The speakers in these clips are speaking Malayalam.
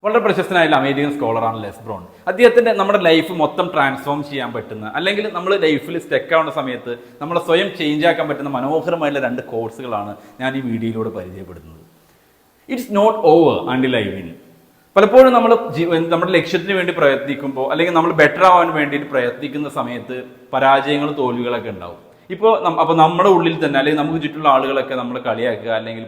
വളരെ പ്രശസ്തനായ അമേരിക്കൻ സ്കോളറാണ് ലെസ് ബ്രോൺ. അദ്ദേഹത്തിന്റെ നമ്മുടെ ലൈഫ് മൊത്തം ട്രാൻസ്ഫോം ചെയ്യാൻ പറ്റുന്ന, അല്ലെങ്കിൽ നമ്മൾ ലൈഫിൽ സ്റ്റക്ക് ആവുന്ന സമയത്ത് നമ്മളെ സ്വയം ചേഞ്ച് ആക്കാൻ പറ്റുന്ന മനോഹരമായുള്ള 2 കോഴ്സുകളാണ് ഞാൻ ഈ വീഡിയോയിലൂടെ പരിചയപ്പെടുത്തുന്നത്. It's not over until I win. പലപ്പോഴും നമ്മൾ നമ്മുടെ ലക്ഷ്യത്തിന് വേണ്ടി പ്രയത്നിക്കുമ്പോൾ, അല്ലെങ്കിൽ നമ്മൾ ബെറ്റർ ആവാൻ വേണ്ടിയിട്ട് പ്രയത്നിക്കുന്ന സമയത്ത് പരാജയങ്ങളും തോൽവികളൊക്കെ ഉണ്ടാവും. അപ്പോൾ നമ്മുടെ ഉള്ളിൽ തന്നെ, അല്ലെങ്കിൽ നമുക്ക് ചുറ്റുള്ള ആളുകളൊക്കെ നമ്മൾ കളിയാക്കുക, അല്ലെങ്കിൽ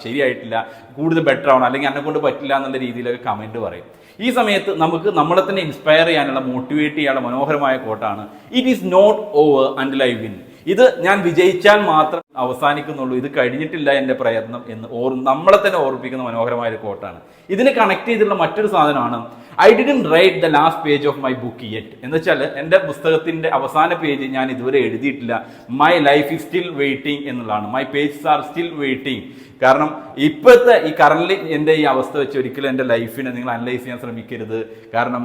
ശരിയായിട്ടില്ല, കൂടുതൽ ബെറ്റർ ആവണം, അല്ലെങ്കിൽ എന്നെ കൊണ്ട് പറ്റില്ല എന്നുള്ള രീതിയിലൊക്കെ കമന്റ് പറയും. ഈ സമയത്ത് നമുക്ക് നമ്മളെ തന്നെ ഇൻസ്പയർ ചെയ്യാനുള്ള, മോട്ടിവേറ്റ് ചെയ്യാനുള്ള മനോഹരമായ കോട്ടാണ് it is not over until I win. ഇത് ഞാൻ വിജയിച്ചാൽ മാത്രം അവസാനിക്കുന്നുള്ളൂ, ഇത് കഴിഞ്ഞിട്ടില്ല എൻ്റെ പ്രയത്നം എന്ന് നമ്മളെ തന്നെ ഓർമ്മിപ്പിക്കുന്ന മനോഹരമായ ഒരു കോട്ടാണ്. ഇതിനെ കണക്ട് ചെയ്തിട്ടുള്ള മറ്റൊരു സാധനമാണ് I didn't write the last page of my book yet. എന്ന് വെച്ചാൽ എൻ്റെ പുസ്തകത്തിന്റെ അവസാന പേജ് ഞാൻ ഇതുവരെ എഴുതിയിട്ടില്ല. My life is still waiting എന്നുള്ളതാണ്. My pages are still waiting. കാരണം ഇപ്പോഴത്തെ ഈ കറന്റ് എൻ്റെ ഈ അവസ്ഥ വെച്ച് ഒരിക്കലും എൻ്റെ ലൈഫിനെ നിങ്ങൾ അനലൈസ് ചെയ്യാൻ ശ്രമിക്കരുത്. കാരണം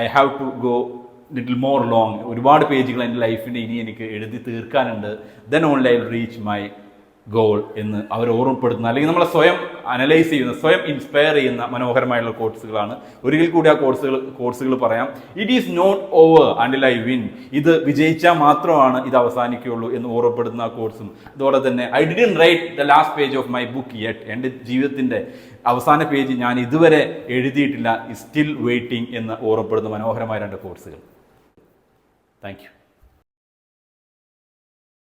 I have to go little more long. ഒരുപാട് പേജുകൾ എൻ്റെ ലൈഫിൻ്റെ ഇനി എനിക്ക് എഴുതി തീർക്കാനുണ്ട്. Then only I will reach my goal എന്ന് അവർ ഓർമ്മപ്പെടുത്തുന്ന, അല്ലെങ്കിൽ നമ്മളെ സ്വയം അനലൈസ് ചെയ്യുന്ന, സ്വയം ഇൻസ്പയർ ചെയ്യുന്ന മനോഹരമായുള്ള കോഴ്സുകളാണ്. ഒരിക്കൽ കൂടി ആ കോഴ്സുകൾ പറയാം. It is not over until I win. ഇത് വിജയിച്ചാൽ മാത്രമാണ് ഇത് അവസാനിക്കുകയുള്ളൂ എന്ന് ഓർമ്മപ്പെടുത്തുന്ന ആ കോഴ്സും, അതോടെ തന്നെ I didn't write the last page of my book yet. എൻ്റെ ജീവിതത്തിൻ്റെ അവസാന പേജ് ഞാൻ ഇതുവരെ എഴുതിയിട്ടില്ല, സ്റ്റിൽ വെയിറ്റിംഗ് എന്ന് ഓർമ്മപ്പെടുന്ന മനോഹരമായ 2 കോഴ്സുകൾ. Thank you.